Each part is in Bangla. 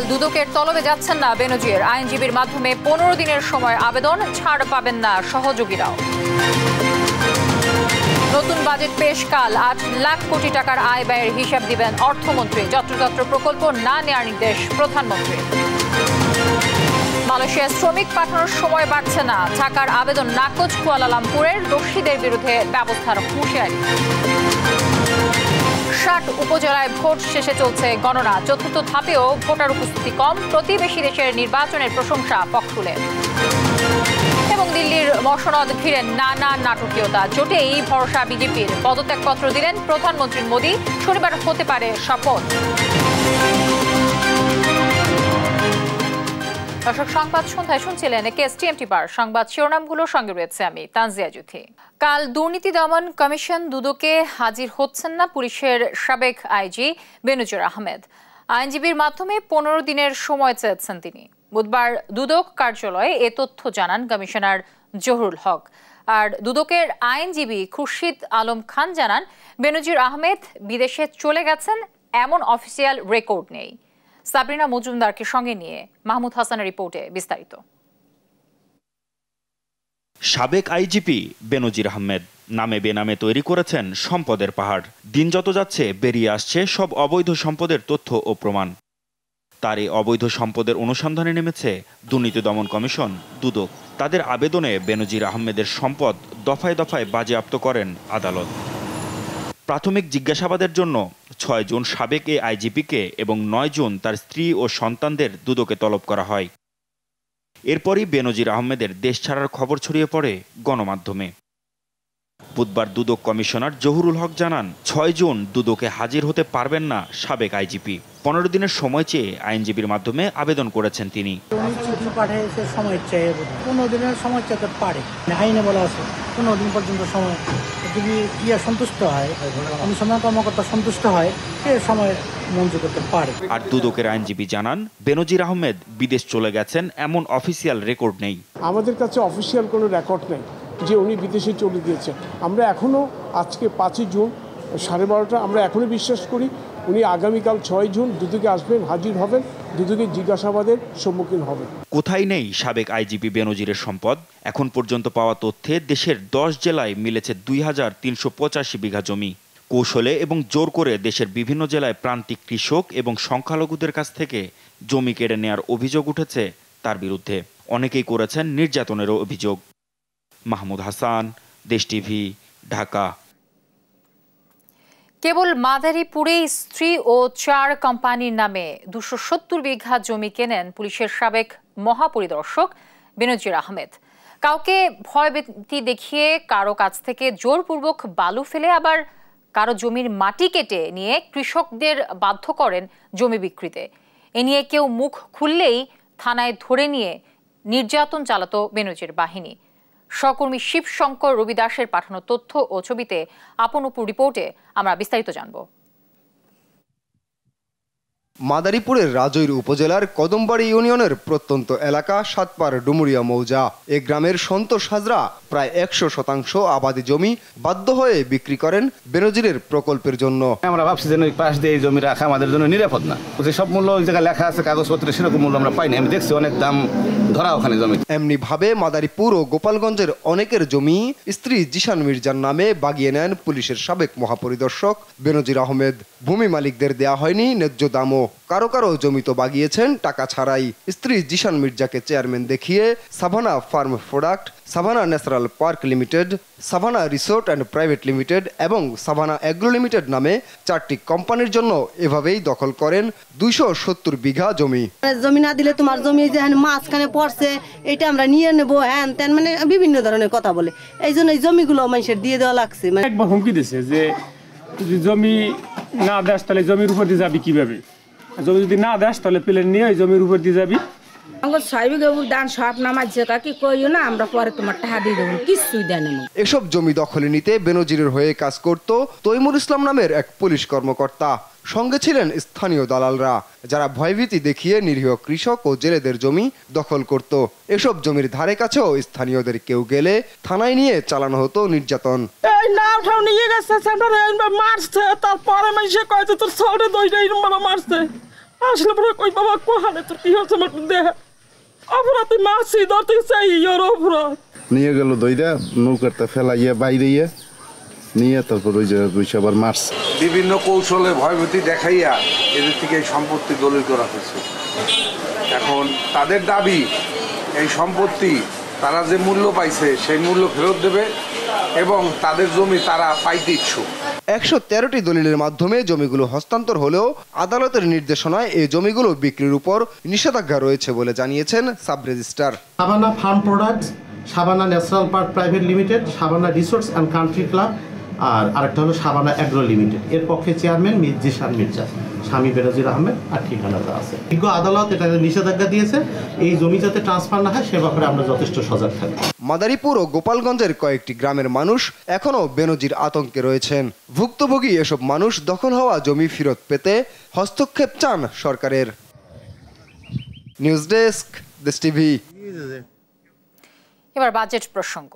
কাল দুদকের তলবে যাচ্ছেন না বেনজির। আইনজীবীর মাধ্যমে 15 দিনের সময় আবেদন, ছাড় পাবেন না সহযোগীরাও। নতুন বাজেট পেশ কাল 8 লাখ কোটি টাকার আয় ব্যয়ের হিসাব দিবেন অর্থমন্ত্রী। যত্রতত্র প্রকল্প না নেওয়ার নির্দেশ প্রধানমন্ত্রী। মালয়েশিয়ায় শ্রমিক পাঠানোর সময় বাড়ছে না। ঢাকার আবেদন নাকচ। কুয়ালালামপুরের দোষীদের বিরুদ্ধে ব্যবস্থার হুঁশিয়ারি। 60 উপজেলায় ভোট শেষে চলছে গণনা। চতুর্থ ধাপেও ভোটার উপস্থিতি কম। প্রতিবেশী দেশের নির্বাচনের প্রশংসা ফখরুলের। এবং দিল্লির মসনদ ঘিরে নানা নাটকীয়তা। জোটেই ভরসা বিজেপির। পদত্যাগপত্র দিলেন প্রধানমন্ত্রী মোদী। শনিবার হতে পারে শপথ। দর্শক, সংবাদ সন্ধ্যায় শুনছিলেন কেএসটিএমটি বার। সংবাদ শিরোনামগুলোর সঙ্গে রয়েছে আমি তানজিয়া জুথি। কাল দুর্নীতি দমন কমিশন দুদকে হাজির হচ্ছেন না পুলিশের সাবেক আইজি বেনজির আহমেদ। আইনজীবীর মাধ্যমে 15 দিনের সময় চেয়েছেন তিনি। বুধবার দুদক কার্যালয়ে এ তথ্য জানান কমিশনার জহুরুল হক। আর দুদকের আইনজীবী খুরশিদ আলম খান জানান, বেনজির আহমেদ বিদেশে চলে গেছেন এমন অফিসিয়াল রেকর্ড নেই। সাবরিনা মজুমদারকে সঙ্গে নিয়ে মাহমুদ হাসানের রিপোর্টে বিস্তারিত। সাবেক আইজিপি বেনজির আহমেদ নামে বেনামে তৈরি করেছেন সম্পদের পাহাড়। দিন যত যাচ্ছে বেরিয়ে আসছে সব অবৈধ সম্পদের তথ্য ও প্রমাণ। তার এই অবৈধ সম্পদের অনুসন্ধানে নেমেছে দুর্নীতি দমন কমিশন দুদক। তাদের আবেদনে বেনজির আহমেদের সম্পদ দফায় দফায় বাজেয়াপ্ত করেন আদালত। প্রাথমিক জিজ্ঞাসাবাদের জন্য 6 জুন সাবেক এই আইজিপিকে এবং 9 জুন তার স্ত্রী ও সন্তানদের দুদকে তলব করা হয়। এরপরই বেনজির আহমেদের দেশ ছাড়ার খবর ছড়িয়ে পড়ে গণমাধ্যমে। বুধবার দুদক কমিশনার জহুরুল হক জানান, 6 জুন দুদকে হাজির হতে পারবেন না সাবেক আইজিপি। 15 দিনের সময় চেয়ে আইনজীবীর মাধ্যমে আবেদন করেছেন তিনি। 15 দিনের সময় চাইতে পারে, আইনে বলা আছে 15 দিন পর্যন্ত সময়। যদি সন্তুষ্ট হয়, অনুসন্ধান কর্মকর্তা সন্তুষ্ট হয়, সে সময় মঞ্জুর করতে পারে। আর দুদকের আইনজীবী জানান, বেনজির আহমেদ বিদেশ চলে গেছেন এমন অফিসিয়াল রেকর্ড নেই। আমাদের কাছে অফিসিয়াল কোনো রেকর্ড নেই যে উনি বিদেশে চলে গিয়েছেন। আমরা এখনও আজকে 5 জুন 12:30 আমরা এখনও বিশ্বাস করি উনি আগামীকাল 6 জুন দুদকে আসবেন, হাজির হবেন, দুদকে জিজ্ঞাসাবাদের সম্মুখীন হবেন। কোথায় নেই সাবেক আইজিপি বেনজিরের সম্পদ? এখন পর্যন্ত পাওয়া তথ্যে দেশের 10 জেলায় মিলেছে 2385 বিঘা জমি। কৌশলে এবং জোর করে দেশের বিভিন্ন জেলায় প্রান্তিক কৃষক এবং সংখ্যালঘুদের কাছ থেকে জমি কেড়ে নেওয়ার অভিযোগ উঠেছে তার বিরুদ্ধে। অনেকেই করেছেন নির্যাতনেরও অভিযোগ। মাহমুদ হাসান, দেশ টিভি, ঢাকা। কেবল মাদারীপুরে স্ত্রী ও 4 কোম্পানির নামে 270 বিঘা জমি কেনেন পুলিশের সাবেক মহাপরিদর্শক বেনজির আহমেদ। কাউকে ভয়ভীতি দেখিয়ে কারো কাছ থেকে জোরপূর্বক বালু ফেলে আবার কারো জমির মাটি কেটে নিয়ে কৃষকদের বাধ্য করেন জমি বিক্রিতে। এ নিয়ে কেউ মুখ খুললেই থানায় ধরে নিয়ে নির্যাতন চালাতো বেনজির বাহিনী। সহকর্মী শিবশঙ্কর রবিদাসের পাঠানো তথ্য ও ছবিতে আপনপুর রিপোর্টে আমরা বিস্তারিত জানব। মাদারীপুরের রাজৈর উপজেলার কদমবাড়ি ইউনিয়নের প্রত্যন্ত এলাকা সাতপাড় ডুমুরিয়া মৌজা। এ গ্রামের সন্তোষ হাজরা প্রায় 100% আবাদি জমি বাধ্য হয়ে বিক্রি করেন বেনজিরের প্রকল্পের জন্য। আমরা ভাবছি যে পাশ দিয়ে এই জমি রাখা আমাদের জন্য নিরাপদ না। সব মূল্য ওই জায়গায় লেখা আছে কাগজপত্রে, সেরকম মূল্য আমরা পাইনি। আমি দেখছি অনেক দাম ধরা ওখানে জমি। এমনি ভাবে মাদারীপুর ও গোপালগঞ্জের অনেকের জমি স্ত্রী জিশান মির্জার নামে বাগিয়ে নেন পুলিশের সাবেক মহাপরিদর্শক বেনজির আহমেদ। ভূমি মালিকদের দেয়া হয়নি ন্যায্য দামও। কারো কারো জমি তো বাগিয়েছেন টাকা ছাড়াই। স্ত্রী জিশান মির্জাকে চেয়ারম্যান দেখিয়ে Savanna farm product, Savanna natural park limited, Savanna resort and private limited এবং সাভানা এগ্রো লিমিটেড নামে 4টি কোম্পানির জন্য এভাবেই দখল করেন 270 বিঘা জমি। জমি না দিলে তোমার জমি যে মাঝখানে পড়ছে এটা আমরা নিয়ে নেবো, হ্যান তেন, মানে বিভিন্ন ধরনের কথা বলে। এই জন্য এই জমিগুলো মানুষের দিয়ে দেওয়া লাগছে। একবার হুমকি দিচ্ছে যে জমি না দেশ তাহলে জমির উপর দিয়ে যাবি কিভাবে, জমি যদি না দেশ তাহলে প্লেন নিয়ে ওই জমির উপর দিয়ে যাবি। এসব জমি দখলে নিতে বেনজিরের হয়ে কাজ করত তৈমুর ইসলাম নামের এক পুলিশ কর্মকর্তা। সঙ্গে ছিলেন স্থানীয় দালালরা, যারা ভয়ভীতি দেখিয়ে নিরীহ কৃষক ও জেলেদের জমি দখল করত। এসব জমির ধারে কাছেও স্থানীয়দের কেউ গেলে থানায় নিয়ে চালানো হতো নির্যাতন। মারছে, তারপরে মারছে, আসলে পরে কই বাবা কোহানে তোর কি হচ্ছে আমার দেহ অপরাধ মাছি ধরতে চাই ওর অপরাধ নিয়ে গেল দইটা নৌকাটা ফেলাইয়া বাইরে নিয়ে তারপর ওই যে আবার মারছে। বিভিন্ন কৌশলে ভয়ভীতি দেখাইয়া এদের থেকে এই সম্পত্তি দলিল করা হয়েছে। এখন তাদের দাবি এই সম্পত্তি তারা যে মূল্য পাইছে সেই মূল্য ফেরত দেবে এবং তাদের জমি তারা পাইতে ইচ্ছুক। 113টি দলিলের মাধ্যমে জমিগুলো হস্তান্তর হলেও আদালতের নির্দেশনায় এই জমিগুলো বিক্রির উপর নিষেধাজ্ঞা রয়েছে বলে জানিয়েছেন sub registrar. Sabana farm products, Sabana national park private limited, Sabana resource and country club আর আরেকটা হলো সাবানা অ্যাগ্রো লিমিটেড। এর পক্ষে চেয়ারম্যান জিশান মির্জা, স্বামী বেনজির আহমেদ আর ঠিকানাটা আছে। বিজ্ঞ আদালত এটা নিষেধাজ্ঞা দিয়েছে, এই জমি যাতে ট্রান্সফার না হয় সে ব্যাপারে আমরা যথেষ্ট সজাগ থাকি। মাদারীপুর ও গোপালগঞ্জের কয়েকটি গ্রামের মানুষ এখনও বেনজির আতঙ্কে রয়েছেন। ভুক্তভোগী এসব মানুষ দখল হওয়া জমি ফেরত পেতে হস্তক্ষেপ চান সরকারের। নিউজ ডেস্ক, দেশ টিভি। এবার বাজেট প্রসঙ্গ।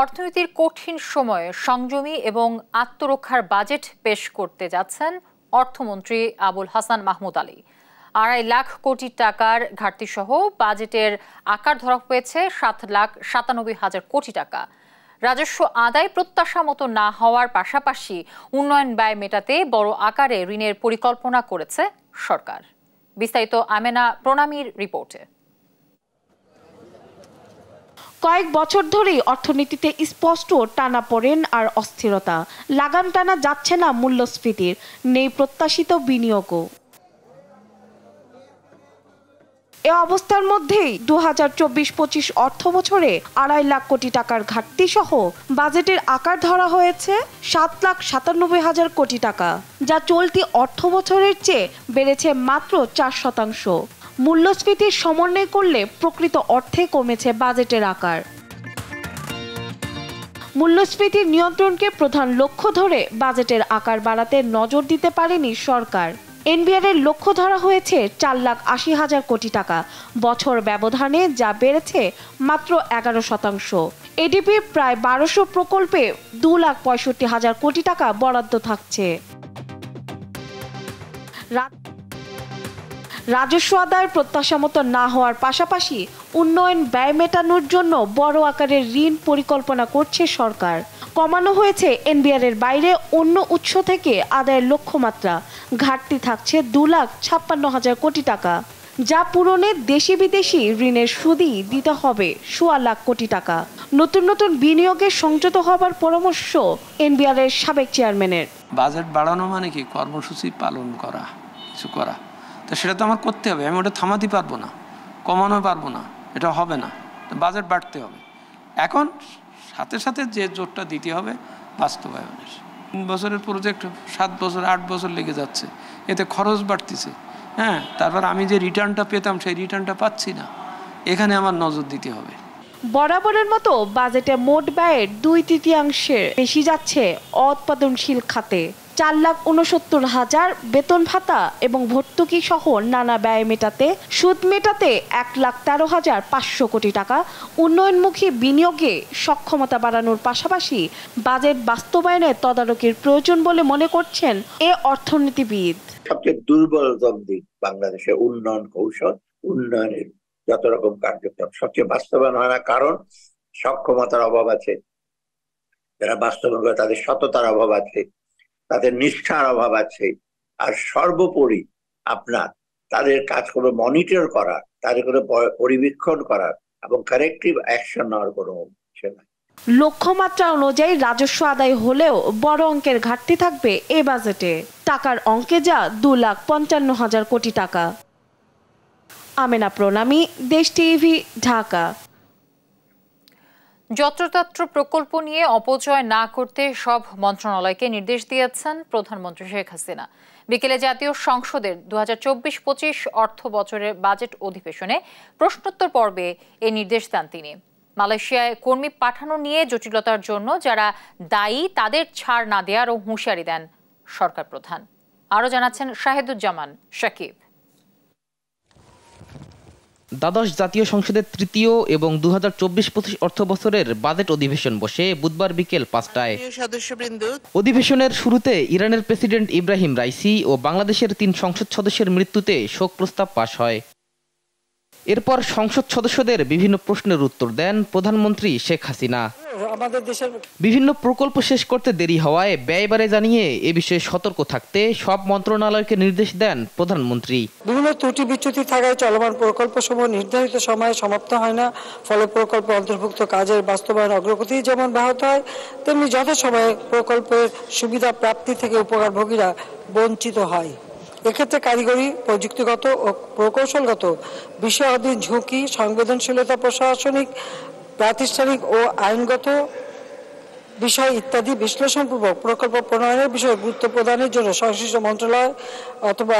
অর্থনীতির কঠিন সময়ে সংযমী এবং আত্মরক্ষার বাজেট পেশ করতে যাচ্ছেন অর্থমন্ত্রী আবুল হাসান মাহমুদ আলী। 2.5 লাখ কোটি টাকার ঘাটতি সহ বাজেটের আকার ধরা হয়েছে 7,97,000 কোটি টাকা। রাজস্ব আদায় প্রত্যাশা মতো না হওয়ার পাশাপাশি উন্নয়ন ব্যয় মেটাতে বড় আকারে ঋণের পরিকল্পনা করেছে সরকার। বিস্তারিত আমেনা প্রণামীর রিপোর্টে। কয়েক বছর ধরেই অর্থনীতিতে স্পষ্ট টানাপোড়েন আর অস্থিরতা। লাগাম টানা যাচ্ছে না মূল্যস্ফীতির, নেই প্রত্যাশিত বিনিয়োগও। এ অবস্থার মধ্যেই 2024-25 অর্থ বছরে 2.5 লাখ কোটি টাকার ঘাটতি সহ বাজেটের আকার ধরা হয়েছে 7,97,000 কোটি টাকা, যা চলতি অর্থ বছরের চেয়ে বেড়েছে মাত্র 4%। মূল্যস্ফীতির সমন্বয় করলে প্রকৃত অর্থে কমেছে বাজেটের আকার। মূল্যস্ফীতির নিয়ন্ত্রণকে প্রধান লক্ষ্য ধরে বাজেটের আকার বাড়াতে নজর দিতে পারেনি সরকার। এনবিআর এর লক্ষ্য ধরা হয়েছে 4,80,000 কোটি টাকা, বছর ব্যবধানে যা বেড়েছে মাত্র 11%। এডিপি প্রায় 1200 প্রকল্পে 2,65,000 কোটি টাকা বরাদ্দ থাকছে। রাজস্ব আদায়ের প্রত্যাশা মতো না হওয়ার পাশাপাশি উন্নয়ন ব্যয় মেটানোর জন্য বড় আকারের ঋণ পরিকল্পনা করছে সরকার। কমানো হয়েছে এনবিআর এর বাইরে অন্য উৎস থেকে আদায়ের লক্ষ্যমাত্রা। ঘাটতি থাকছে 2,56,000 কোটি টাকা, যা পূরণে দেশি বিদেশি ঋণের সুদই দিতে হবে 1.25 লাখ কোটি টাকা। নতুন নতুন বিনিয়োগের সংযত হবার পরামর্শ এনবিআর এর সাবেক চেয়ারম্যানের। বাজেট বাড়ানো মানে কি কর্মসূচি পালন করা, কিছু করা, তো সেটা তো আমার করতে হবে। আমি ওটা থামাতে পারবো না, কমানো পারবো না, এটা হবে না। বাজেট বাড়তে হবে। এখন সাথে সাথে যে জোরটা দিতে হবে বাস্তবায়নের। 3 বছরের প্রজেক্ট 7 বছর 8 বছর লেগে যাচ্ছে, এতে খরচ বাড়তেছে। হ্যাঁ, তারপর আমি যে রিটার্নটা পেতাম সেই রিটার্নটা পাচ্ছি না, এখানে আমার নজর দিতে হবে। বরাবরের মতো বাজেটে মোট ব্যয়ের 2/3 বেশি যাচ্ছে অউৎপাদনশীল খাতে। 4,69,000 বেতন ভাতা এবং ভর্তুকি সহ নানা ব্যয় মেটাতে, সুদ মেটাতে 1,13,500 কোটি টাকা, উন্নয়নমুখী বিনিয়োগে সক্ষমতা বাড়ানোর পাশাপাশি বাজেট বাস্তবায়নে তদারকির প্রয়োজন বলে মনে করছেন এ অর্থনীতিবিদ। সবচেয়ে দুর্বলতম দিক বাংলাদেশের উন্নয়ন কৌশল, উন্নয়নের যত রকম কার্যক্রম সবচেয়ে বাস্তবায়ন হয় না, কারণ সক্ষমতার অভাব আছে। যারা বাস্তবায়ন করে তাদের সততার অভাব আছে, তাদের নিষ্ঠার অভাব আছে, আর সর্বোপরি আপনার তাদের কাজগুলো মনিটর করা, তাদের করে পরিবীক্ষণ করার এবং কারেক্টিভ অ্যাকশন নেওয়ার কোনো বিষয় নাই। লক্ষ্যমাত্রা অনুযায়ী রাজস্ব আদায় হলেও বড় অঙ্কের ঘাটতি থাকবে এ বাজেটে। টাকার অঙ্কে যা 2,55,000 কোটি টাকা। আমেনা প্রণামী, দেশ টিভি, ঢাকা। যত্রতত্র প্রকল্প নিয়ে অপচয় না করতে সব মন্ত্রণালয়কে নির্দেশ দিয়েছেন প্রধানমন্ত্রী শেখ হাসিনা। বিকেলে জাতীয় সংসদের 2024-25 অর্থ বছরের বাজেট অধিবেশনে প্রশ্নোত্তর পর্বে এই নির্দেশ দেন তিনি। মালয়েশিয়ায় কর্মী পাঠানো নিয়ে জটিলতার জন্য যারা দায়ী তাদের ছাড় না দেওয়ারও হুঁশিয়ারি দেন সরকার প্রধান। আরও জানাচ্ছেন শাহেদুজ্জামান শাকিব। দ্বাদশ জাতীয় সংসদের তৃতীয় এবং 2024-25 অর্থ বছরের বাজেট অধিবেশন বসে বুধবার বিকেল 5টায়। অধিবেশনের শুরুতে ইরানের প্রেসিডেন্ট ইব্রাহিম রাইসি ও বাংলাদেশের 3 সংসদ সদস্যের মৃত্যুতে শোক প্রস্তাব পাশ হয়। এরপর সংসদ সদস্যদের বিভিন্ন প্রশ্নের উত্তর দেন প্রধানমন্ত্রী শেখ হাসিনা। বিভিন্ন প্রকল্প শেষ করতে দেরি হওয়ায় ব্যয় বাড়ে জানিয়ে এ বিষয়ে সতর্ক থাকতে সব মন্ত্রণালয়কে নির্দেশ দেন প্রধানমন্ত্রী। বিভিন্ন ত্রুটি বিচ্যুতি থাকায় চলমান প্রকল্পসমূহ নির্ধারিত সময়ে সমাপ্ত হয় না, ফলে প্রকল্প অন্তর্ভুক্ত কাজের বাস্তবায়ন অগ্রগতি যেমন ব্যাহত হয়, তেমনি যথাসময়ে প্রকল্পের সুবিধা প্রাপ্তি থেকে উপকারভোগীরা বঞ্চিত হয়। এক্ষেত্রে কারিগরি, প্রযুক্তিগত ও প্রকৌশলগত বিষয়াধীন ঝুঁকি, সংবেদনশীলতা, প্রশাসনিক, প্রাতিষ্ঠানিক ও আইনগত বিষয় ইত্যাদি বিশ্লেষণপূর্বক প্রকল্প প্রণয়নের বিষয়ে গুরুত্ব প্রদানের জন্য সংশ্লিষ্ট মন্ত্রণালয় অথবা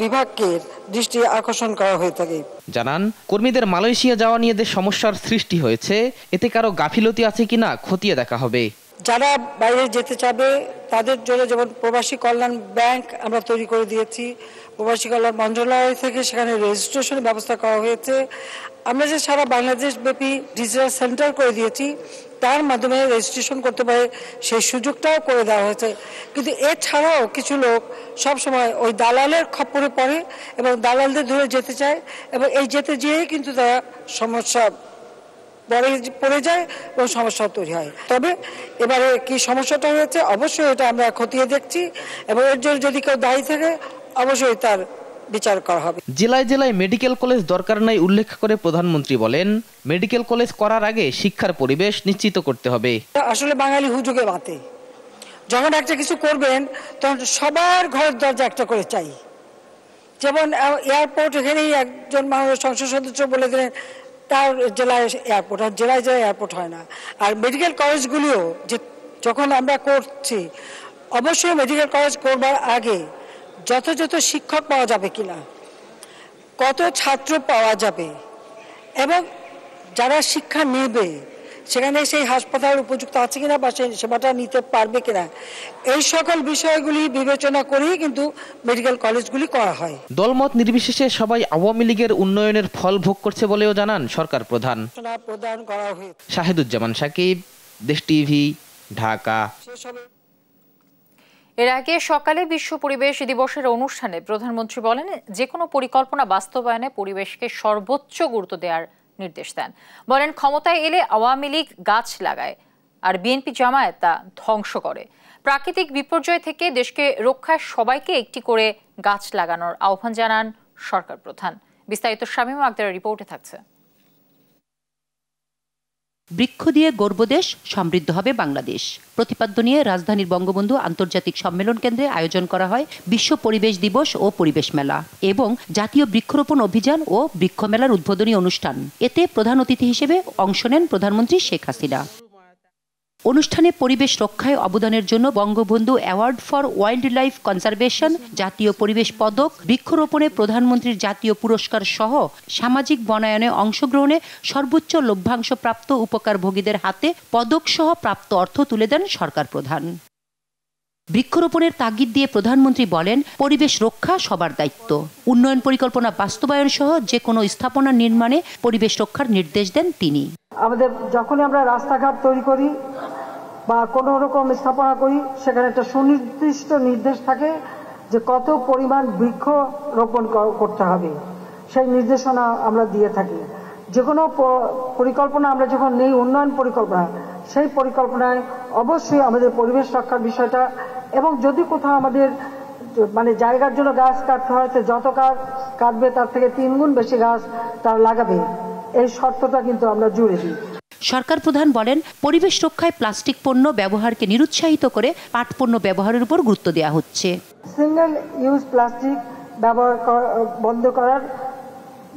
বিভাগকে দৃষ্টি আকর্ষণ করা হয়ে থাকে। জানান, কর্মীদের মালয়েশিয়া যাওয়া নিয়ে যে সমস্যার সৃষ্টি হয়েছে এতে কারো গাফিলতি আছে কিনা খতিয়ে দেখা হবে। যারা বাইরে যেতে চাবে তাদের জন্য যেমন প্রবাসী কল্যাণ ব্যাংক আমরা তৈরি করে দিয়েছি, প্রবাসী কল্যাণ মন্ত্রণালয় থেকে সেখানে রেজিস্ট্রেশনের ব্যবস্থা করা হয়েছে। আমরা যে সারা বাংলাদেশ ব্যাপী ডিজিটাল সেন্টার করে দিয়েছি, তার মাধ্যমে রেজিস্ট্রেশন করতে পারে সেই সুযোগটাও করে দেওয়া হয়েছে। কিন্তু এছাড়াও কিছু লোক সবসময় ওই দালালের খপ্পরে পড়ে এবং দালালদের ধরে যেতে চায় এবং এই যেতে যেয়েই কিন্তু তারা সমস্যা পড়ে যায় এবং সমস্যা তৈরি হয়। তবে এবারে কি সমস্যাটা হয়েছে অবশ্যই এটা আমরা খতিয়ে দেখছি এবং এর জন্য যদি কেউ দায়ী থাকে অবশ্যই তার বিচার করা হবে। জেলায় জেলায় মেডিকেল কলেজ দরকার নাই উল্লেখ করে প্রধানমন্ত্রী বলেন, মেডিকেল কলেজ করার আগে শিক্ষার পরিবেশ নিশ্চিত করতে হবে। আসলে বাঙালি হুজুগে বাতে, যখন একটা কিছু করবেন তখন সবার ঘরের দরজা একটা করে চাই। যেমন এয়ারপোর্ট, এখানেই একজন মানুষ সংসদ সদস্য বলে দিলেন তার জেলায় এয়ারপোর্ট, আর জেলায় জেলায় এয়ারপোর্ট হয় না। আর মেডিকেল কলেজগুলিও যে যখন আমরা করছি, অবশ্যই মেডিকেল কলেজ করবার আগে যথাযথ শিক্ষক পাওয়া যাবে কিনা, কত ছাত্র পাওয়া যাবে এবং যারা শিক্ষা নেবে সেখানে সেই হাসপাতাল উপযুক্ত আছে কিনা বা সেই সেবাটা নিতে পারবে কিনা, এই সকল বিষয়গুলি বিবেচনা করেই কিন্তু মেডিকেল কলেজগুলি করা হয়। দলমত নির্বিশেষে সবাই আওয়ামী লীগের উন্নয়নের ফল ভোগ করছে বলেও জানান সরকার প্রধান। শাহিদুজ্জামান সাকিব, দেশ টিভি, ঢাকা। এর আগে সকালে বিশ্ব পরিবেশ দিবসের অনুষ্ঠানে প্রধানমন্ত্রী বলেন, যে কোনো পরিকল্পনা বাস্তবায়নে পরিবেশকে সর্বোচ্চ গুরুত্ব দেওয়ার নির্দেশ দেন। বলেন, ক্ষমতায় এলে আওয়ামী লীগ গাছ লাগায় আর বিএনপি জামায়াত তা ধ্বংস করে। প্রাকৃতিক বিপর্যয় থেকে দেশকে রক্ষায় সবাইকে একটি করে গাছ লাগানোর আহ্বান জানান সরকার প্রধান। বিস্তারিত শামীমা আক্তারের রিপোর্টে থাকছে। বৃক্ষ দিয়ে গর্ব দেশ, সমৃদ্ধ হবে বাংলাদেশ প্রতিপাদ্য নিয়ে রাজধানীর বঙ্গবন্ধু আন্তর্জাতিক সম্মেলন কেন্দ্রে আয়োজন করা হয় বিশ্ব পরিবেশ দিবস ও পরিবেশ মেলা এবং জাতীয় বৃক্ষরোপণ অভিযান ও বৃক্ষ মেলার উদ্বোধনী অনুষ্ঠান। এতে প্রধান অতিথি হিসেবে অংশ নেন প্রধানমন্ত্রী শেখ হাসিনা। অনুষ্ঠানে পরিবেশ রক্ষায় অবদানের জন্য Bangabandhu award for wild life conservation, জাতীয় পরিবেশ পদক, বৃক্ষরোপণে প্রধানমন্ত্রীর জাতীয় পুরস্কার সহ সামাজিক বনায়নে অংশগ্রহণে সর্বোচ্চ লভ্যাংশ প্রাপ্ত উপকারভোগীদের হাতে পদক সহ প্রাপ্ত অর্থ তুলে দেন সরকার প্রধান। বৃক্ষরোপণের তাগিদ দিয়ে প্রধানমন্ত্রী বলেন, পরিবেশ রক্ষা সবার দায়িত্ব। উন্নয়ন পরিকল্পনা বাস্তবায়ন সহ যে কোনো স্থাপনা নির্মাণে পরিবেশ রক্ষার নির্দেশ দেন তিনি। আমাদের যখনই আমরা রাস্তাঘাট তৈরি করি বা কোনো রকম স্থাপনা করি, সেখানে একটা সুনির্দিষ্ট নির্দেশ থাকে যে কত পরিমাণ বৃক্ষ রোপণ করতে হবে, সেই নির্দেশনা আমরা দিয়ে থাকি। যে কোনো পরিকল্পনা আমরা যখন নেই, উন্নয়ন পরিকল্পনা, সেই পরিকল্পনায় অবশ্যই আমাদের পরিবেশ রক্ষার বিষয়টা, এবং যদি কোথাও আমাদের জায়গার জন্য গাছ কাটতে হয়, যত গাছ কাটবে তার থেকে 3 গুণ বেশি গাছ তার লাগাবে, এই শর্তটা কিন্তু আমরা জুড়ে দিই। সরকার প্রধান বলেন, পরিবেশ রক্ষায় প্লাস্টিক পণ্য ব্যবহারকে নিরুৎসাহিত করে পাট পণ্য ব্যবহারের উপর গুরুত্ব দেওয়া হচ্ছে। সিঙ্গেল ইউজ প্লাস্টিক ব্যবহার বন্ধ করার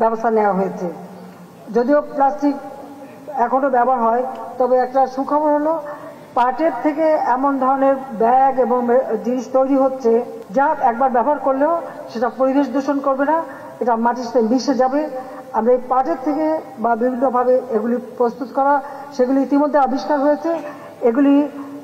ব্যবস্থা নেওয়া হয়েছে। যদিও প্লাস্টিক এখনো ব্যবহার হয়, তবে একটা সুখবর হলো পাটের থেকে এমন ধরনের ব্যাগ এবং জিনিস তৈরি হচ্ছে যা একবার ব্যবহার করলেও সেটা পরিবেশ দূষণ করবে না, এটা মাটির সাথে মিশে যাবে। আমরা এই পাটের থেকে বা বিভিন্নভাবে এগুলি প্রস্তুত করা, সেগুলি ইতিমধ্যে আবিষ্কার হয়েছে। এগুলি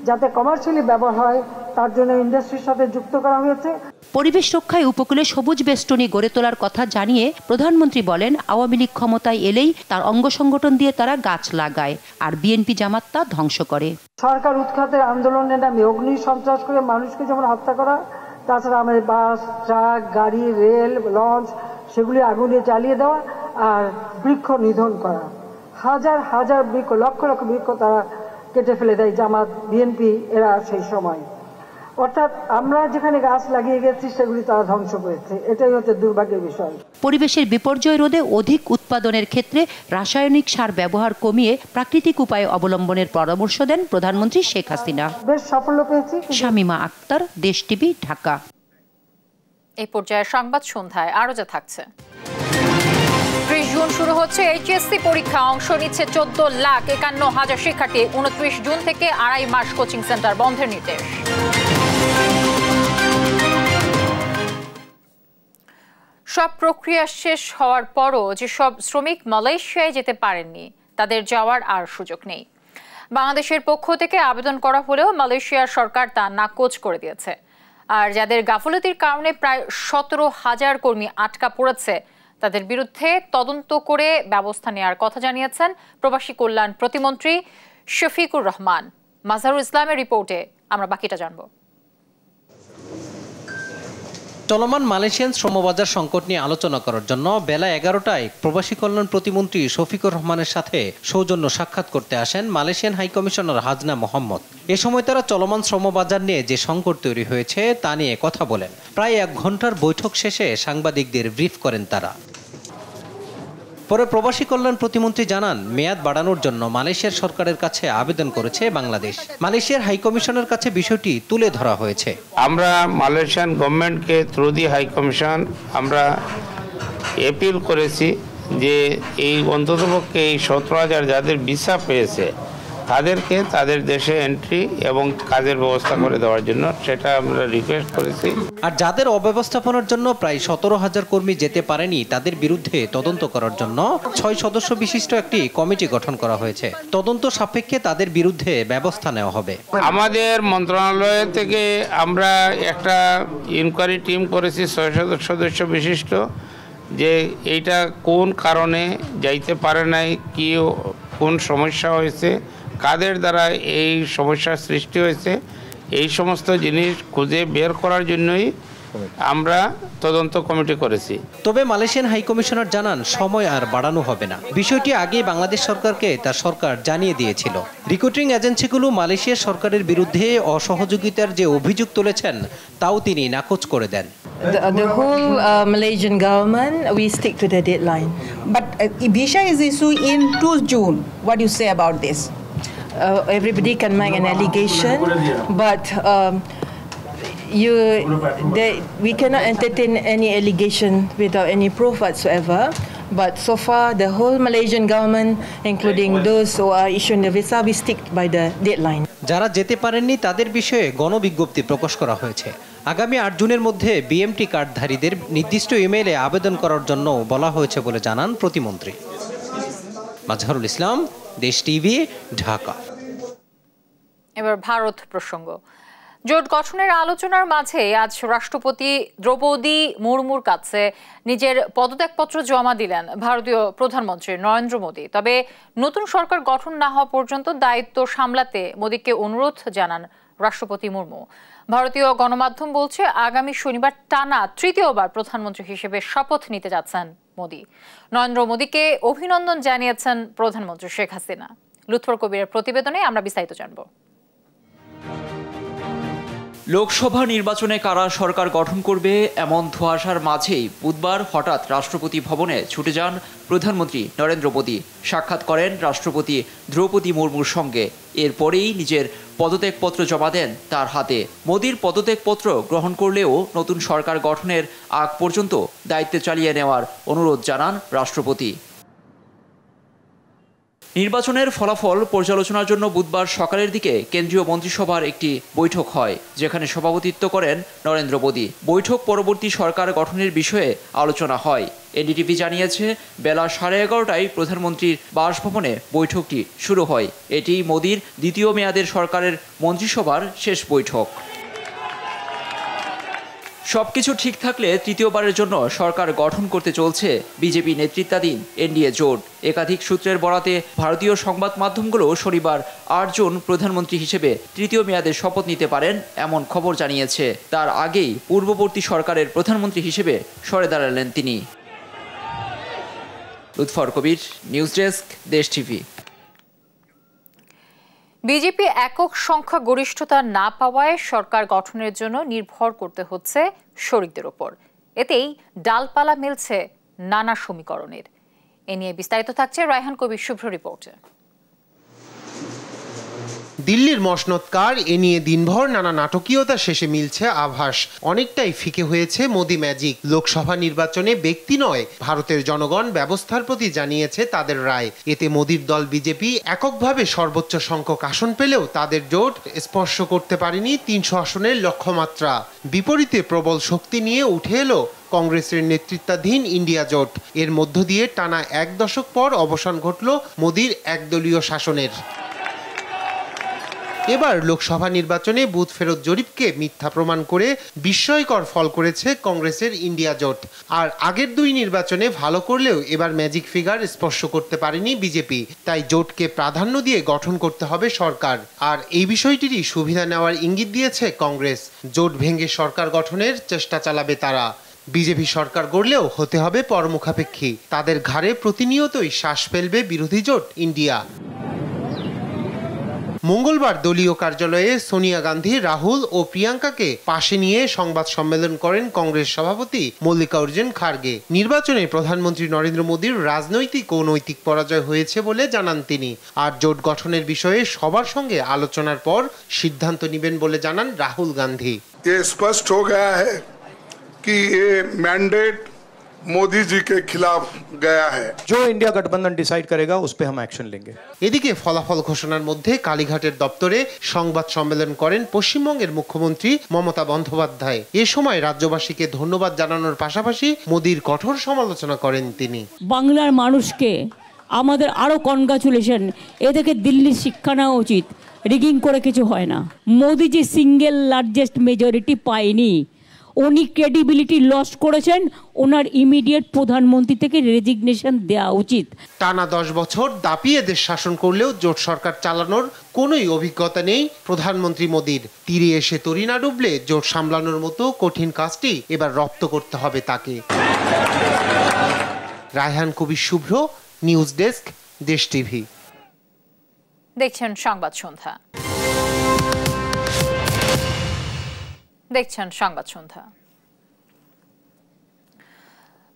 যাতে কমার্শিয়ালি ব্যবহার হয় তার জন্য ইন্ডাস্ট্রির সাথে যুক্ত করা হয়েছে। পরিবেশ রক্ষায় উপকূলে সবুজ বেষ্টনী গড়ে তোলার কথা জানিয়ে প্রধানমন্ত্রী বলেন, আওয়ামী লীগ ক্ষমতায় এলেই তার অঙ্গ সংগঠন দিয়ে তারা গাছ লাগায়, আর বিএনপি জামাত তা ধ্বংস করে। সরকার উৎখাতের আন্দোলনের নামে অগ্নি সন্ত্রাস করে মানুষকে যেমন হত্যা করা, তাছাড়া আমাদের বাস, ট্রাক, গাড়ি, রেল, লঞ্চ সেগুলি আগুনে জ্বালিয়ে দেওয়া আর বৃক্ষ নিধন করা, হাজার হাজার বৃক্ষ, লক্ষ লক্ষ বৃক্ষ তারা কেটে ফেলে দেয় জামাত, বিএনপি এরা সেই সময়। অর্থাৎ আমরা যেখানে গাছ লাগিয়ে গেছি সেগুলি তারা ধ্বংস করেছে। এটাই হচ্ছে দুর্ভাগ্যের বিষয়। পরিবেশের বিপর্যয় রোধে অধিক উৎপাদনের ক্ষেত্রে রাসায়নিক সার ব্যবহার কমিয়ে প্রাকৃতিক উপায় অবলম্বনের পরামর্শ দেন প্রধানমন্ত্রী শেখ হাসিনা। বেশ সাফল্য পেয়েছি। শামিমা আক্তার, দেশ টিভি, ঢাকা। এই পর্যায়ে সংবাদ সন্ধ্যায় আরো যা থাকছে। 30 জুন শুরু হচ্ছে এইচএসসি পরীক্ষা, অংশ নিচ্ছে 14,51,000 শিক্ষার্থী। 29 জুন থেকে 2.5 মাস কোচিং সেন্টার বন্ধের নির্দেশ। সব প্রক্রিয়া শেষ হওয়ার পরও যেসব শ্রমিক মালয়েশিয়ায় যেতে পারেননি তাদের যাওয়ার আর সুযোগ নেই। বাংলাদেশের পক্ষ থেকে আবেদন করা হলেও মালয়েশিয়ার সরকার তা নাকচ করে দিয়েছে। আর যাদের গাফলতির কারণে প্রায় 17,000 কর্মী আটকা পড়েছে তাদের বিরুদ্ধে তদন্ত করে ব্যবস্থা নেওয়ার কথা জানিয়েছেন প্রবাসী কল্যাণ প্রতিমন্ত্রী শফিকুর রহমান। মাজহারুল ইসলামের রিপোর্টে আমরা বাকিটা জানব। চলমান মালয়েশিয়ান শ্রমবাজার সংকট নিয়ে আলোচনা করার জন্য বেলা 11টায় প্রবাসী কল্যাণ প্রতিমন্ত্রী শফিকুর রহমানের সাথে সৌজন্য সাক্ষাৎ করতে আসেন মালয়েশিয়ান হাইকমিশনার হাজনা মোহাম্মদ। এ সময় তারা চলমান শ্রমবাজার নিয়ে যে সংকট তৈরি হয়েছে তা নিয়ে কথা বলেন। প্রায় 1 ঘন্টার বৈঠক শেষে সাংবাদিকদের ব্রিফ করেন তারা। পরে প্রবাসী কল্যাণ প্রতিমন্ত্রী জানান, মেয়াদ বাড়ানোর জন্য মালয়েশিয়ার সরকারের কাছে আবেদন করেছে বাংলাদেশ। মালয়েশিয়ার হাইকমিশনের কাছে বিষয়টি তুলে ধরা হয়েছে। আমরা মালয়েশিয়ান গভর্নমেন্টকে থ্রু দি হাইকমিশন আমরা অ্যাপিল করেছি যে এই অন্ততপক্ষে এই 17,000 যাদের ভিসা পেয়েছে তাদেরকে তাদের দেশে এন্ট্রি এবং কাজের ব্যবস্থা করে দেওয়ার জন্য, সেটা আমরা রিকোয়েস্ট করেছি। আর যাদের অব্যবস্থাপনার জন্য প্রায় 17,000 কর্মী যেতে পারেনি তাদের বিরুদ্ধে তদন্ত করার জন্য 6 সদস্য বিশিষ্ট একটি কমিটি গঠন করা হয়েছে। তদন্ত সাপেক্ষে তাদের বিরুদ্ধে ব্যবস্থা নেওয়া হবে। আমাদের মন্ত্রণালয় থেকে আমরা একটা ইনকোয়ারি টিম করেছি 6 সদস্য বিশিষ্ট, যে এইটা কোন কারণে যাইতে পারে নাই, কি কোন সমস্যা হয়েছে, কাদের দ্বারা এই সমস্যার সৃষ্টি হয়েছে, এই সমস্ত জিনিস খুঁজে বের করার জন্যই আমরা তদন্ত কমিটি করেছি। তবে মালয়েশিয়ান হাইকমিশনার জানান, সময় আর বাড়ানো হবে না। বিষয়টি আগে বাংলাদেশ সরকারকে তার সরকার জানিয়ে দিয়েছিল। রিক্রুটিং এজেন্সিগুলো মালয়েশিয়ার সরকারের বিরুদ্ধে অসহযোগিতার যে অভিযোগ তুলেছেন তাও তিনি নাকচ করে দেন। The whole Malaysian government, we stick to the deadline. But visa is issued in 2 June. What do you say about this? Everybody can make an allegation, but we cannot entertain any allegation without any proof whatsoever. But so far, the whole Malaysian government, including those who are issuing the visa, we stick by the deadline. যারা যেতে পারেননি তাদের বিষয়ে গণবিজ্ঞপ্তি প্রকাশ করা হয়েছে। আগামী 8 জুনের মধ্যে বিএমটি কার্ডধারীদের নির্দিষ্ট ইমেইলে আবেদন করার জন্য বলা হয়েছে বলে জানান প্রতিমন্ত্রী। মাজহারুল ইসলাম, দেশ টিভি, ঢাকা। এবার ভারত প্রসঙ্গ। জোট গঠনের আলোচনার মাঝে আজ রাষ্ট্রপতি দ্রৌপদী মুর্মুর কাছে নিজের পদত্যাগপত্র জমা দিলেন ভারতীয় প্রধানমন্ত্রী নরেন্দ্র মোদী। তবে নতুন সরকার গঠন না হওয়া পর্যন্ত দায়িত্ব সামলাতে মোদীকে অনুরোধ জানান রাষ্ট্রপতি মুর্মু। ভারতীয় গণমাধ্যম বলছে, আগামী শনিবার টানা 3য়বার প্রধানমন্ত্রী হিসেবে শপথ নিতে যাচ্ছেন মোদী। নরেন্দ্র মোদীকে অভিনন্দন জানিয়েছেন প্রধানমন্ত্রী শেখ হাসিনা। লুৎফর কবিরের প্রতিবেদনে আমরা বিস্তারিত জানব। লোকসভা নির্বাচনে কারা সরকার গঠন করবে এমন ধোঁয়াশার মাঝেই বুধবার হঠাৎ রাষ্ট্রপতি ভবনে ছুটে যান প্রধানমন্ত্রী নরেন্দ্র মোদী। সাক্ষাৎ করেন রাষ্ট্রপতি দ্রৌপদী মুর্মুর সঙ্গে। এরপরেই নিজের পদত্যাগপত্র জমা দেন তার হাতে। মোদীর পদত্যাগপত্র গ্রহণ করলেও নতুন সরকার গঠনের আগ পর্যন্ত দায়িত্ব চালিয়ে নেওয়ার অনুরোধ জানান রাষ্ট্রপতি। নির্বাচনের ফলাফল পর্যালোচনার জন্য বুধবার সকালের দিকে কেন্দ্রীয় মন্ত্রিসভার একটি বৈঠক হয়, যেখানে সভাপতিত্ব করেন নরেন্দ্র মোদী। বৈঠক পরবর্তী সরকার গঠনের বিষয়ে আলোচনা হয়। এনডিটিভি জানিয়েছে, বেলা 11:30টায় প্রধানমন্ত্রীর বাসভবনে বৈঠকটি শুরু হয়। এটি মোদীর দ্বিতীয় মেয়াদের সরকারের মন্ত্রিসভার শেষ বৈঠক। সবকিছু ঠিক থাকলে তৃতীয়বারের জন্য সরকার গঠন করতে চলছে বিজেপি নেতৃত্বাধীন এনডিএ জোট। একাধিক সূত্রের বরাতে ভারতীয় সংবাদ মাধ্যমগুলো শনিবার ৮ জুন প্রধানমন্ত্রী হিসেবে তৃতীয় মেয়াদে শপথ নিতে পারেন এমন খবর জানিয়েছে। তার আগেই পূর্ববর্তী সরকারের প্রধানমন্ত্রী হিসেবে সরে দাঁড়ালেন তিনি। লুৎফর কবির, নিউজ ডেস্ক, দেশ টিভি। বিজেপি একক সংখ্যা গরিষ্ঠতা না পাওয়ায় সরকার গঠনের জন্য নির্ভর করতে হচ্ছে শরিকদের ওপর। এতেই ডালপালা মিলছে নানা সমীকরণের। এ নিয়ে বিস্তারিত থাকছে রায়হান কবির শুভ্র রিপোর্টে। দিল্লির মসনদকার এ নিয়ে দিনভর নানা নাটকীয়তা শেষে মিলছে আভাস। অনেকটাই ফিকে হয়েছে মোদি ম্যাজিক। লোকসভা নির্বাচনে ব্যক্তি নয়, ভারতের জনগণ ব্যবস্থার প্রতি জানিয়েছে তাদের রায়। এতে মোদির দল বিজেপি এককভাবে সর্বোচ্চ সংখ্যক আসন পেলেও তাদের জোট স্পর্শ করতে পারেনি ৩০০ আসনের লক্ষ্যমাত্রা। বিপরীতে প্রবল শক্তি নিয়ে উঠে এলো কংগ্রেসের নেতৃত্বাধীন ইন্ডিয়া জোট। এর মধ্য দিয়ে টানা ১ দশক পর অবসান ঘটল মোদির একদলীয় শাসনের। এবার লোকসভা নির্বাচনে বুথ ফেরত জরিপকে মিথ্যা প্রমাণ করে বিস্ময়কর ফল করেছে কংগ্রেসের ইন্ডিয়া জোট। আর আগের ২ নির্বাচনে ভালো করলেও এবার ম্যাজিক ফিগার স্পর্শ করতে পারেনি বিজেপি। তাই জোটকে প্রাধান্য দিয়ে গঠন করতে হবে সরকার। আর এই বিষয়টিরই সুবিধা নেওয়ার ইঙ্গিত দিয়েছে কংগ্রেস। জোট ভেঙে সরকার গঠনের চেষ্টা চালাবে তারা। বিজেপি সরকার গড়লেও হতে হবে পরমুখাপেক্ষী। তাদের ঘাড়ে প্রতিনিয়তই শ্বাস ফেলবে বিরোধী জোট ইন্ডিয়া। মঙ্গলবার দলীয় কার্যালয়ে সোনিয়া গান্ধী, রাহুল ও প্রিয়াঙ্কাকে পাশে নিয়ে সংবাদ সম্মেলন করেন কংগ্রেস সভাপতি মল্লিকার্জুন খার্গে। নির্বাচনে প্রধানমন্ত্রী নরেন্দ্র মোদীর রাজনৈতিক ও নৈতিক পরাজয় হয়েছে বলে জানান তিনি। আর জোট গঠনের বিষয়ে সবার সঙ্গে আলোচনার পর সিদ্ধান্ত নেবেন বলে জানান রাহুল গান্ধী। স্পষ্ট হয়ে গেছে कि ये मैंडेट मोदी जी के खिलाफ गया है। जो इंडिया गठबंधन डिसाइड करेगा उस पे हम एक्शन लेंगे। এদিকে ফলাফল ঘোষণার মধ্যে কালীঘাটের দপ্তরে সংবাদ সম্মেলন করেন পশ্চিমবঙ্গের মুখ্যমন্ত্রী মমতা বন্দ্যোপাধ্যায়। এ সময় রাজ্যবাসীকে ধন্যবাদ জানানোর পাশাপাশি মোদির কঠোর সমালোচনা করেন তিনি। বাংলার মানুষকে আমাদের আরো কনগ্রাচুলেশন। এদেরকে দিল্লির শিক্ষা নেওয়া উচিত। রিগিং করে কিছু হয় না। মোদি যে সিঙ্গেল লার্জেস্ট মেজরিটি পায়নি, উনি ক্রেডিবিলিটি লস করেছেন। ওনার ইমিডিয়েট প্রধানমন্ত্রী থেকে রেজিগনেশন দেওয়া উচিত। টানা 10 বছর দাপিয়ে দেশ শাসন করলেও জোট সরকার চালানোর কোনোই অভিজ্ঞতা নেই প্রধানমন্ত্রী মোদির। তীরে এসে তরি না ডুবলে জোট সামলানোর মতো কঠিন কাজটি এবার রপ্ত করতে হবে তাকে। রায়হান কবির শুভ্র, নিউজ ডেস্ক, দেশ টিভি। দেখছেন সংবাদ সন্ধ্যা।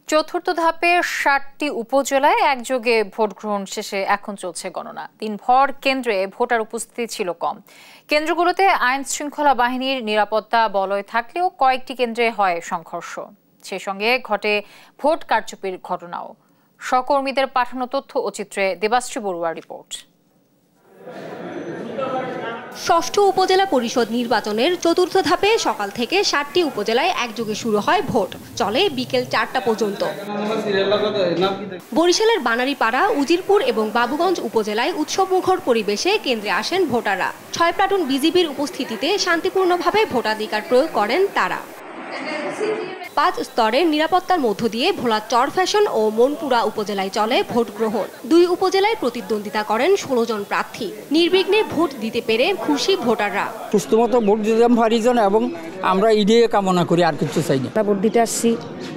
চতুর্থ ধাপে 60টি উপজেলায় একযোগে ভোট গ্রহণ শেষে এখন চলছে গণনা। দিনভর কেন্দ্রে ভোটার উপস্থিতি ছিল কম। কেন্দ্রগুলোতে আইন শৃঙ্খলা বাহিনীর নিরাপত্তা বলয় থাকলেও কয়েকটি কেন্দ্রে হয় সংঘর্ষ। সেই সঙ্গে ঘটে ভোট কারচুপির ঘটনাও। সহকর্মীদের পাঠানো তথ্য ও চিত্রে দেবাশ্রী বড়ুয়ার রিপোর্ট। ষষ্ঠ উপজেলা পরিষদ নির্বাচনের চতুর্থ ধাপে সকাল থেকে 60টি উপজেলায় একযোগে শুরু হয় ভোট, চলে বিকেল 4টা পর্যন্ত। বরিশালের বানারীপাড়া, উজিরপুর এবং বাবুগঞ্জ উপজেলায় উৎসবমুখর পরিবেশে কেন্দ্রে আসেন ভোটাররা। 6 প্লাটুন বিজিবির উপস্থিতিতে শান্তিপূর্ণভাবে ভোটাধিকার প্রয়োগ করেন তারা। 5 স্তরের নিরাপত্তার মধ্য দিয়ে ভোলা চর ফ্যাশন ও মনপুরা উপজেলায় চলে ভোট গ্রহণ। 2 উপজেলায় প্রতিদ্বন্দ্বিতা করেন 16 জন প্রার্থী। নির্বিঘ্নে ভোট দিতে পেরে খুশি ভোটাররা। সুস্থমতো ভোট দিলাম ভারিজন এবং আমরা ঈদে কামনা করি, আর কিছু চাই না। ভোট দিতে আসছি,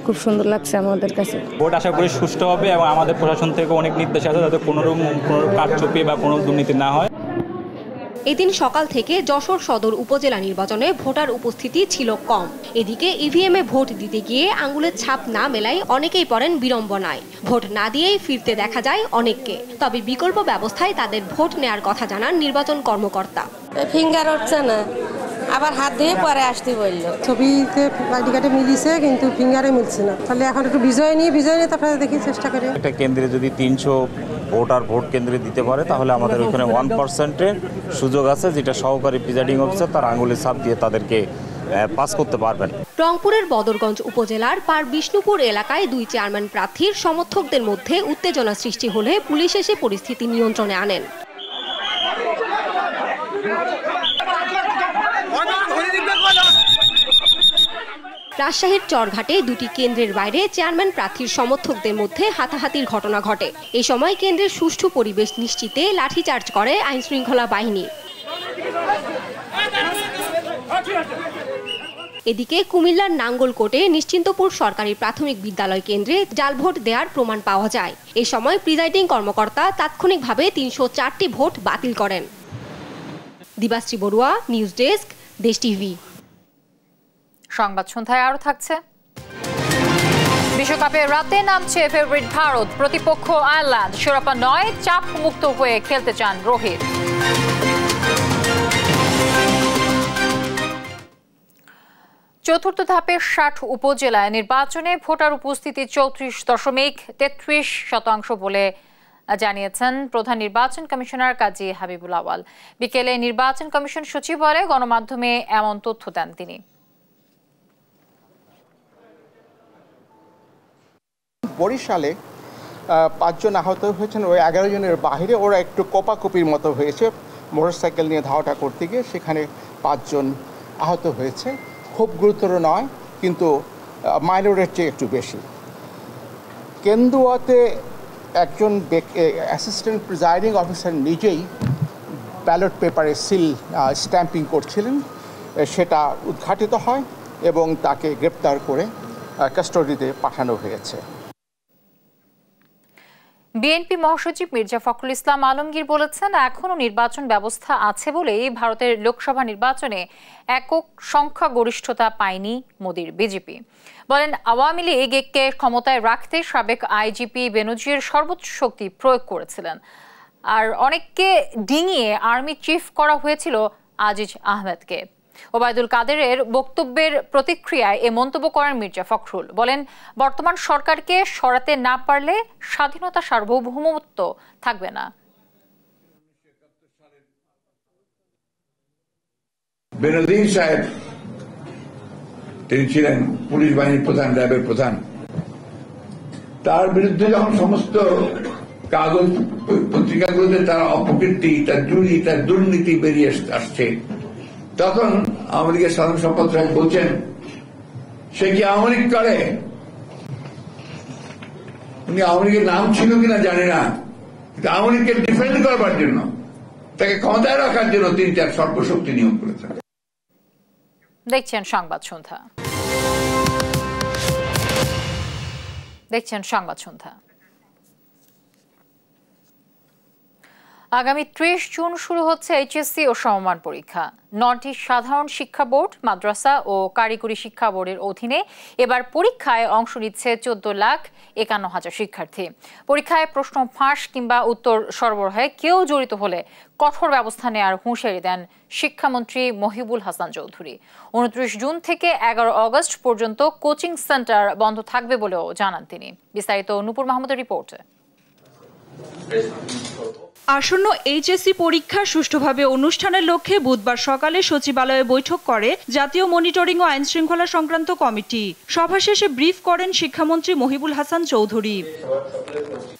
খুব সুন্দর লাগছে আমাদের কাছে। ভোট আশা করি সুষ্ঠু হবে এবং আমাদের প্রশাসন থেকে অনেক নির্দেশ আছে যাতে কোনো কারচুপি বা কোনো দুর্নীতি না হয়। এদিন সকাল থেকে যশোর সদর উপজেলা নির্বাচনে ভোটার উপস্থিতি ছিল কম। এদিকে ইভিএমে ভোট দিতে গিয়ে আঙ্গুলের ছাপ না মেলায় অনেকেই পড়েন বিড়ম্বনায়। ভোট না দিয়েই ফিরতে দেখা যায় অনেককে। তবে বিকল্প ব্যবস্থায় তাদের ভোট নেয়ার কথা জানান নির্বাচন কর্মকর্তা। ফিঙ্গার উঠছে না, আবার হাত দিয়ে পরে আসতে বলল। ছবিতে আইডি কার্ডে মিলিছে কিন্তু ফিঙ্গারে মিলছে না। তাহলে এখন একটু বিজয় নিয়ে তারপরে দেখি চেষ্টা করে। একটা কেন্দ্রে যদি 300 ভোটার ভোট কেন্দ্রে দিতে পারে তাহলে আমাদের ওইখানে 1%-এর সুযোগ আছে, যেটা সহকারী প্রিজাইডিং অফিসার তার আঙুলের ছাপ দিয়ে তাদেরকে পাস করতে পারবেন। রংপুরের বদরগঞ্জ উপজেলার পার বিষ্ণুপুর এলাকায় 2 চেয়ারম্যান প্রার্থীর সমর্থকদের মধ্যে উত্তেজনা সৃষ্টি হলে পুলিশ এসে পরিস্থিতি নিয়ন্ত্রণে আনেন। রাজশাহীর চরঘাটে দুটি কেন্দ্রের বাইরে চেয়ারম্যান প্রার্থীর সমর্থকদের মধ্যে হাতাহাতির ঘটনা ঘটে। এই সময় কেন্দ্রের সুষ্ঠু পরিবেশ নিশ্চিতে লাঠিচার্জ করে আইনশৃঙ্খলা বাহিনী। এদিকে কুমিল্লার নাঙ্গলকোটে নিশ্চিন্তপুর সরকারি প্রাথমিক বিদ্যালয় কেন্দ্রে জাল ভোট দেওয়ার প্রমাণ পাওয়া যায়। এ সময় প্রিজাইডিং কর্মকর্তা তাৎক্ষণিকভাবে ৩০৪টি ভোট বাতিল করেন। দিবাশ্রী বড়ুয়া, নিউজ ডেস্ক, দেশ টিভি। সংবাদ সন্ধ্যায় আরো থাকছে। বিশ্বকাপে রাতে নামছে ফেভারিট ভারত, প্রতিপক্ষ আয়ারল্যান্ড। শিরোপা নয়, চাপ মুক্ত হয়ে খেলতে চান রোহিত। চতুর্থ ধাপের ৬০ উপজেলায় নির্বাচনে ভোটার উপস্থিতি ৩৪.৩৩% বলে জানিয়েছেন প্রধান নির্বাচন কমিশনার কাজী হাবিবুল আওয়াল। বিকেলে নির্বাচন কমিশন সচিবালয়ে গণমাধ্যমে এমন তথ্য দেন তিনি। বরিশালে ৫ জন আহত হয়েছেন, ওই ১১ জনের বাহিরে ওরা একটু কোপাকুপির মতো হয়েছে মোটরসাইকেল নিয়ে ধাওয়াটা করতে গিয়ে, সেখানে 5 জন আহত হয়েছে। খুব গুরুতর নয়, কিন্তু মাইনরের চেয়ে একটু বেশি। কেন্দুয়াতে একজন অ্যাসিস্ট্যান্ট প্রিজাইডিং অফিসার নিজেই ব্যালট পেপারে সিল স্ট্যাম্পিং করছিলেন, সেটা উদ্ঘাটিত হয় এবং তাকে গ্রেপ্তার করে কাস্টডিতে পাঠানো হয়েছে। বিএনপি মহাসচিব মির্জা ফখরুল ইসলাম আলমগীর বলেছেন, এখনও নির্বাচন ব্যবস্থা আছে বলেই ভারতের লোকসভা নির্বাচনে একক সংখ্যাগরিষ্ঠতা পায়নি মোদির বিজেপি। বলেন, আওয়ামী লীগকে ক্ষমতায় রাখতে সাবেক আইজিপি বেনজির সর্বোচ্চ শক্তি প্রয়োগ করেছিলেন, আর অনেককে ডিঙিয়ে আর্মি চিফ করা হয়েছিল আজিজ আহমেদকে। ওবায়দুল কাদেরের বক্তব্যের প্রতিক্রিয়ায় এ মন্তব্য করেন মির্জা ফখরুল। বলেন, বর্তমান সরকারকে সরাতে না পারলে স্বাধীনতা সার্বভৌমত্ব থাকবে না। বেনজির সাহেব, তিনি ছিলেন পুলিশ বাহিনীর প্রধান, র্যাবের প্রধান। তার বিরুদ্ধে যখন সমস্ত কাগজ পত্রিকাগুলোতে তার অপকীর্তি, তার চুরি, তার দুর্নীতি বেরিয়ে আসছে, তখন আওয়ামী লীগের সাধারণ সম্পাদক সাহেব বলছেন, সে কি আওয়ামী লীগ করে? উনি আওয়ামী লীগের নাম ছিল কিনা জানি না, কিন্তু আওয়ামী লীগকে ডিফেন্ড করবার জন্য, তাকে ক্ষমতায় রাখার জন্য তিনি তার সর্বশক্তি নিয়োগ করেছেন। দেখছেন সংবাদ সন্ধ্যা। আগামী ৩০ জুন শুরু হচ্ছে এইচএসসি ও সমমান পরীক্ষা। ৯টি সাধারণ শিক্ষা বোর্ড, মাদ্রাসা ও কারিগরি শিক্ষা বোর্ডের অধীনে এবার পরীক্ষায় অংশ নিচ্ছে ১৪,৫১,০০০ শিক্ষার্থী। পরীক্ষায় প্রশ্ন ফাঁস কিংবা উত্তর সরবরাহে কেউ জড়িত হলে কঠোর ব্যবস্থা নেওয়ার হুঁশিয়ারি দেন শিক্ষামন্ত্রী মহিবুল হাসান চৌধুরী। ২৯ জুন থেকে ১১ অগস্ট পর্যন্ত কোচিং সেন্টার বন্ধ থাকবে বলেও জানান তিনি। বিস্তারিত নূপুর মাহমুদের রিপোর্টে। আসন্ন এইচএসসি পরীক্ষা সুষ্ঠুভাবে অনুষ্ঠানের লক্ষ্যে বুধবার সকালে সচিবালয়ে বৈঠক করে জাতীয় মনিটরিং ও আইন শৃঙ্খলা সংক্রান্ত কমিটি। সভা শেষে ব্রিফ করেন শিক্ষামন্ত্রী মহিবুল হাসান চৌধুরী।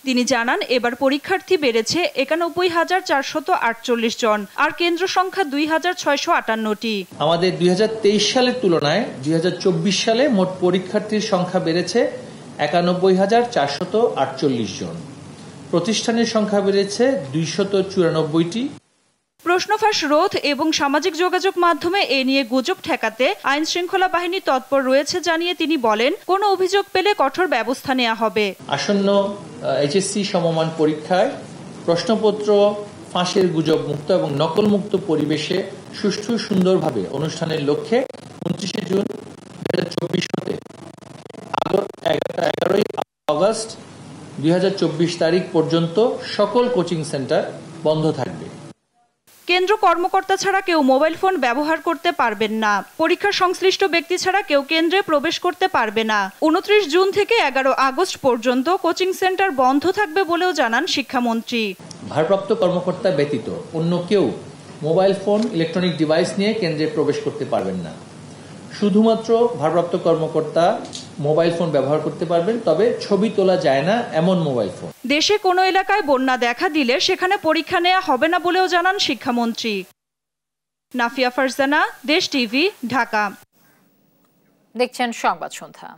তিনি জানান, এবার পরীক্ষার্থী বেড়েছে ৯১,৪৪৮ জন, আর কেন্দ্র সংখ্যা ২,৬৫৮টি। আমাদের ২০২৩ সালের তুলনায় ২০২৪ সালে মোট পরীক্ষার্থীর সংখ্যা বেড়েছে ৯১,৪৪৮ জন। প্রতিষ্ঠানের সংখ্যা বেড়েছে ২৯৪টি। প্রশ্নফাঁস রোধ এবং সামাজিক যোগাযোগ মাধ্যমে এ নিয়ে গুজব ঠেকাতে আইন শৃঙ্খলা বাহিনী তৎপর রয়েছে জানিয়ে তিনি বলেন, কোনো অভিযোগ পেলে কঠোর ব্যবস্থা নেওয়া হবে। আসন্ন এইচএসসি সমমান পরীক্ষায় প্রশ্নপত্র ফাঁসের গুজব মুক্ত এবং নকল মুক্ত পরিবেশে সুষ্ঠু সুন্দরভাবে অনুষ্ঠানের লক্ষ্যে ২৯ জুন ২০২৪ হতে ১১ আগস্ট ২০২৪ তারিখ পর্যন্ত সকল কোচিং সেন্টার বন্ধ থাকবে। কেন্দ্র কর্মকর্তা ছাড়া কেউ মোবাইল ফোন ব্যবহার করতে পারবেন না। পরীক্ষা সংশ্লিষ্ট ব্যক্তি ছাড়া কেউ কেন্দ্রে প্রবেশ করতে পারবে না। ২৯ জুন থেকে ১১ আগস্ট পর্যন্ত কোচিং সেন্টার বন্ধ থাকবে বলেও জানান শিক্ষামন্ত্রী। ভারপ্রাপ্ত কর্মকর্তা ব্যতীত অন্য কেউ মোবাইল ফোন, ইলেকট্রনিক ডিভাইস নিয়ে কেন্দ্রে প্রবেশ করতে পারবেন না। শুধুমাত্র ভারপ্রাপ্ত কর্মকর্তা মোবাইল ফোন ব্যবহার করতে পারবেন, তবে ছবি তোলা যায় না এমন মোবাইল ফোন। দেশে কোনো এলাকায় বন্যা দেখা দিলে সেখানে পরীক্ষা নেওয়া হবে না বলেও জানান শিক্ষামন্ত্রী। নাফিয়া ফারজানা, দেশ টিভি, ঢাকা। দেখছেন সংবাদ সন্ধ্যা।